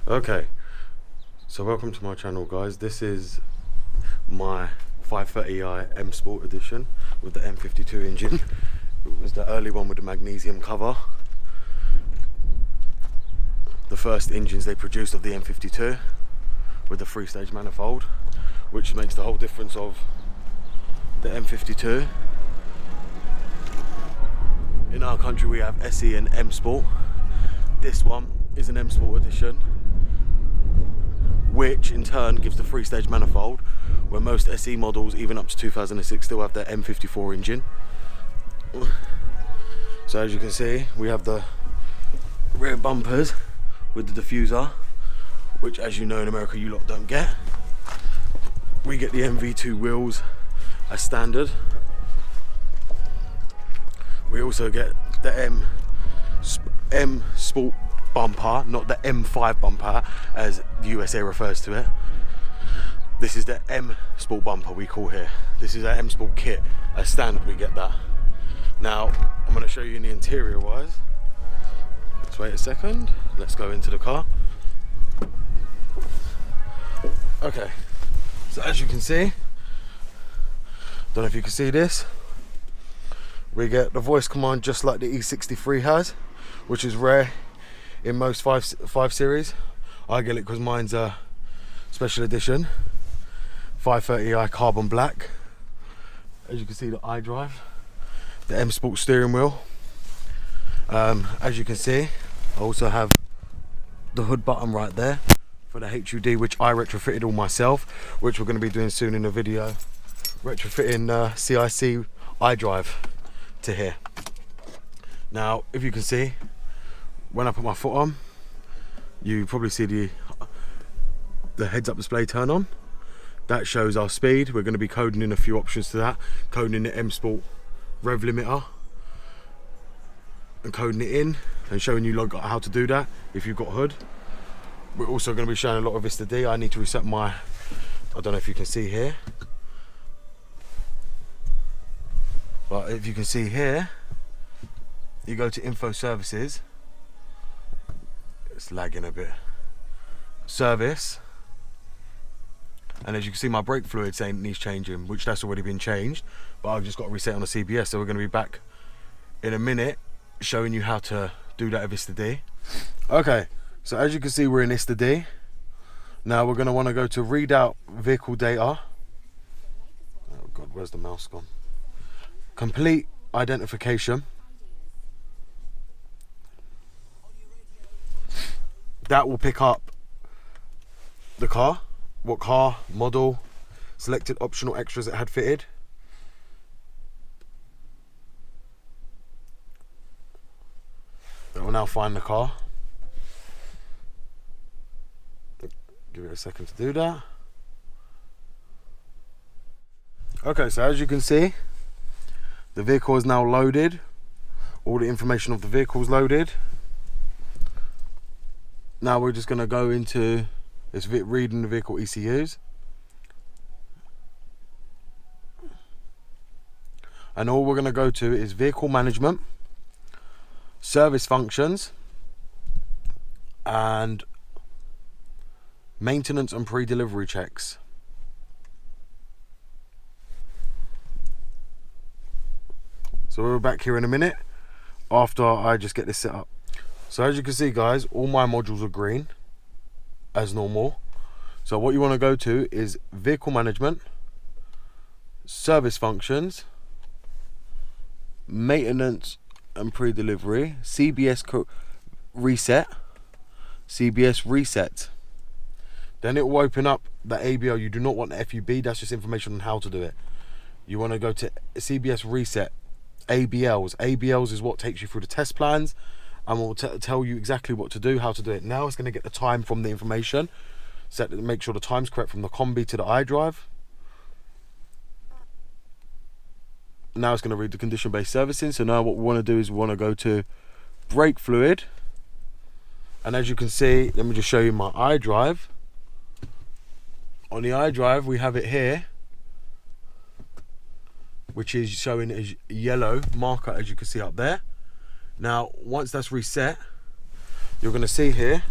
Okay, so welcome to my channel, guys. This is my 530i M Sport edition with the M52 engine. It was the early one with the magnesium cover. The first engines they produced of the M52 with the 3-stage manifold, which makes the whole difference of the M52. In our country we have SE and M Sport. This one is an M Sport edition, which in turn gives the 3-stage manifold, where most SE models, even up to 2006, still have their M54 engine. So as you can see, we have the rear bumpers with the diffuser, which, as you know, in America you lot don't get. We get the MV2 wheels as standard. We also get the M Sport bumper, not the M5 bumper as the USA refers to it. This is the M Sport bumper we call here. This is our M Sport kit. As standard we get that. Now I'm going to show you in the interior wise. Let's wait a second. Let's go into the car. Okay, so as you can see, don't know if you can see this, we get the voice command just like the E63 has, which is rare in most 5 series. I get it because mine's a special edition 530i carbon black. As you can see, the iDrive, the M Sport steering wheel. As you can see, I also have the hood button right there for the HUD, which I retrofitted all myself, which we're going to be doing soon in a video, retrofitting CIC iDrive to here. Now if you can see, when I put my foot on, you probably see the heads up display turn on. That shows our speed. We're going to be coding in a few options to that, coding in the M Sport rev limiter and coding it in and showing you how to do that if you've got hood. We're also going to be showing a lot of Ista D. I need to reset my, I don't know if you can see here, but if you can see here, you go to info services, it's lagging a bit, service, and as you can see my brake fluid saying it needs changing, which that's already been changed, but I've just got to reset on the CBS. So we're going to be back in a minute showing you how to do that with Ista D. Okay, so as you can see, we're in Ista D. Now we're going to want to go to read out vehicle data. Oh god, where's the mouse gone? Complete identification. That will pick up the car, what car, model, selected optional extras it had fitted. It will now find the car. Give it a second to do that. Okay, so as you can see, the vehicle is now loaded. All the information of the vehicle is loaded. Now we're just going to go into this reading the vehicle ECUs. And all we're going to go to is vehicle management, service functions, and maintenance and pre-delivery checks. So we're back here in a minute after I just get this set up. So as you can see, guys, all my modules are green as normal. So what you want to go to is vehicle management, service functions, maintenance and pre-delivery, CBS reset, CBS reset. Then it will open up the ABL. You do not want the FUB, that's just information on how to do it. You want to go to CBS reset, ABLs. ABLs is what takes you through the test plans and will tell you exactly what to do, how to do it. Now it's going to get the time from the information, make sure the time's correct from the combi to the iDrive. Now it's going to read the condition-based servicing. So now what we want to do is we want to go to brake fluid, and as you can see, let me just show you my iDrive. On the iDrive we have it here, which is showing as yellow marker, as you can see up there. Now once that's reset, you're going to see here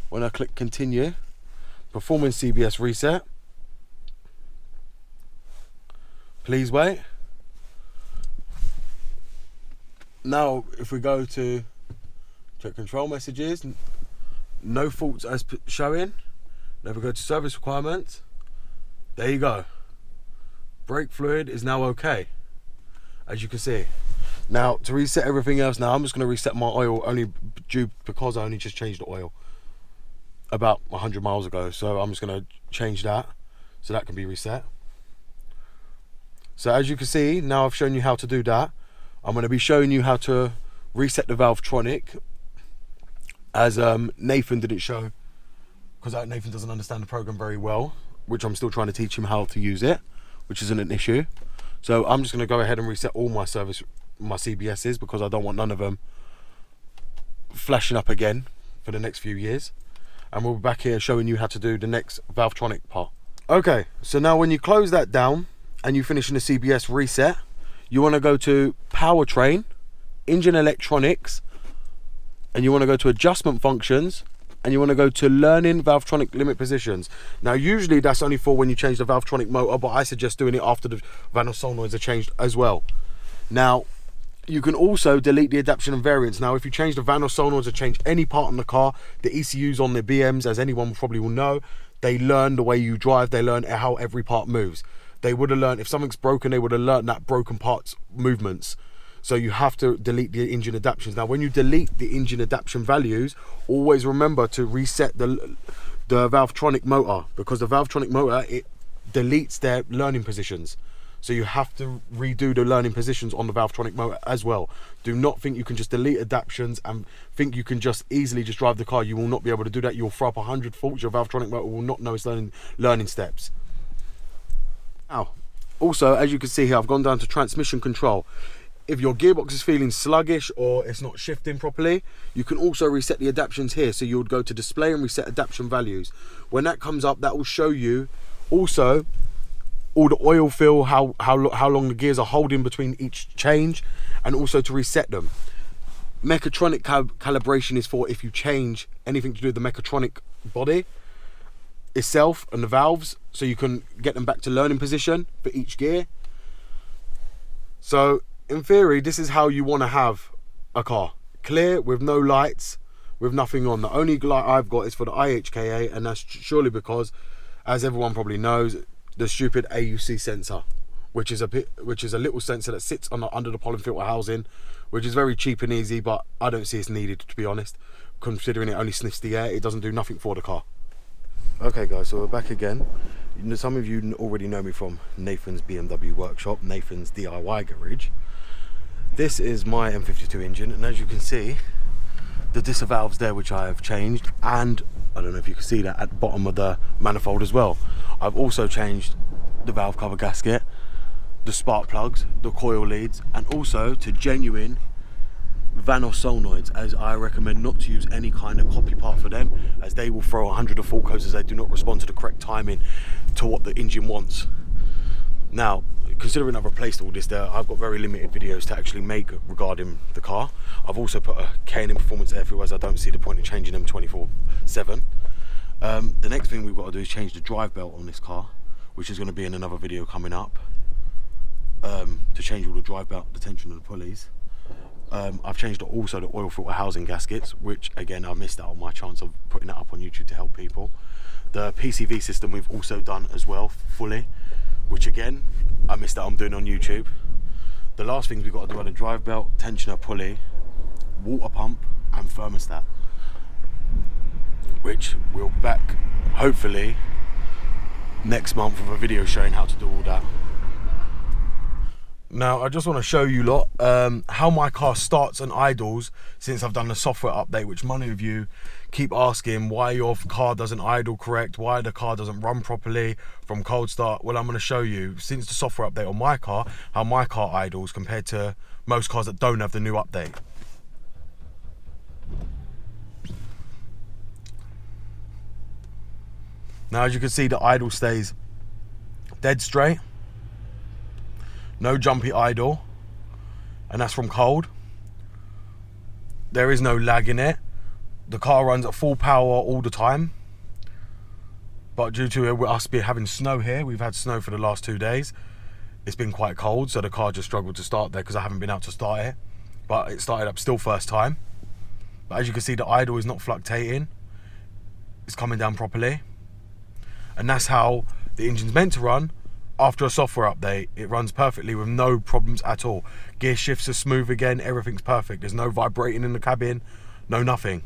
when I click continue, performing CBS reset. Please wait. Now if we go to check control messages, no faults as showing. Now if we go to service requirements, there you go. Brake fluid is now okay, as you can see. Now to reset everything else, now I'm just going to reset my oil only due because I only just changed the oil about 100 miles ago, so I'm just going to change that so that can be reset. So as you can see, now I've shown you how to do that. I'm going to be showing you how to reset the Valvetronic, as Nathan didn't show, because Nathan doesn't understand the program very well, which I'm still trying to teach him how to use it, which isn't an issue. So I'm just going to go ahead and reset all my CBSs, because I don't want none of them flashing up again for the next few years. And we'll be back here showing you how to do the next Valvetronic part. Okay, so now when you close that down and you finish in the CBS reset, you want to go to powertrain, engine electronics, and you want to go to adjustment functions, and you want to go to learning Valvetronic limit positions. Now usually that's only for when you change the Valvetronic motor, but I suggest doing it after the Vanos solenoids are changed as well. Now you can also delete the adaptation and variance. Now if you change the Vanos solenoids or change any part on the car, the ECUs on the BMs, as anyone probably will know, they learn the way you drive, they learn how every part moves. They would have learned, if something's broken, they would have learned that broken parts movements. So you have to delete the engine adaptations. Now when you delete the engine adaptation values, always remember to reset the Valvetronic motor, because the Valvetronic motor, it deletes their learning positions. So you have to redo the learning positions on the Valvetronic motor as well. Do not think you can just delete adaptations and think you can just easily just drive the car. You will not be able to do that. You'll throw up 100 faults. Your Valvetronic motor will not know its learning steps. Now, also, as you can see here, I've gone down to transmission control. If your gearbox is feeling sluggish or it's not shifting properly, you can also reset the adaptations here. So you would go to display and reset adaptation values. When that comes up, that will show you also all the oil fill, how long the gears are holding between each change, and also to reset them. Mechatronic calibration is for if you change anything to do with the mechatronic body itself and the valves, so you can get them back to learning position for each gear. So in theory, this is how you want to have a car: clear, with no lights, with nothing on. The only light I've got is for the IHKA, and that's surely because, as everyone probably knows, the stupid AUC sensor, which is a little sensor that sits under the pollen filter housing, which is very cheap and easy, but I don't see it's needed, to be honest, considering it only sniffs the air. It doesn't do nothing for the car. Okay guys, so we're back again. Some of you already know me from Nathan's BMW workshop, Nathan's DIY garage. This is my M52 engine, and as you can see, the disvalves there, which I have changed, and I don't know if you can see that at the bottom of the manifold as well. I've also changed the valve cover gasket, the spark plugs, the coil leads, and also to genuine Vanos solenoids, as I recommend not to use any kind of copy part for them, as they will throw 100 of fault codes as they do not respond to the correct timing to what the engine wants. Now, considering I've replaced all this there, I've got very limited videos to actually make regarding the car. I've also put a K&N Performance air fuel, as I don't see the point in changing them 24/7. The next thing we've got to do is change the drive belt on this car, which is going to be in another video coming up, to change all the drive belt, the tension of the pulleys. I've changed also the oil filter housing gaskets, which again I missed out on my chance of putting that up on YouTube to help people. The PCV system we've also done as well fully, which again I missed out on doing on YouTube. The last things we've got to do are the drive belt, tensioner, pulley, water pump and thermostat, which we'll be back hopefully next month with a video showing how to do all that. Now I just want to show you lot how my car starts and idles since I've done the software update, which many of you keep asking why your car doesn't idle correct, why the car doesn't run properly from cold start. Well, I'm going to show you since the software update on my car how my car idles compared to most cars that don't have the new update. Now as you can see, the idle stays dead straight. No jumpy idle, and that's from cold. There is no lag in it. the car runs at full power all the time, but due to us having snow here, we've had snow for the last 2 days, it's been quite cold, so the car just struggled to start there because I haven't been able to start it. But it started up still first time. But as you can see, the idle is not fluctuating. It's coming down properly. And that's how the engine's meant to run after a software update. It runs perfectly with no problems at all. Gear shifts are smooth again, everything's perfect. There's no vibrating in the cabin, no nothing.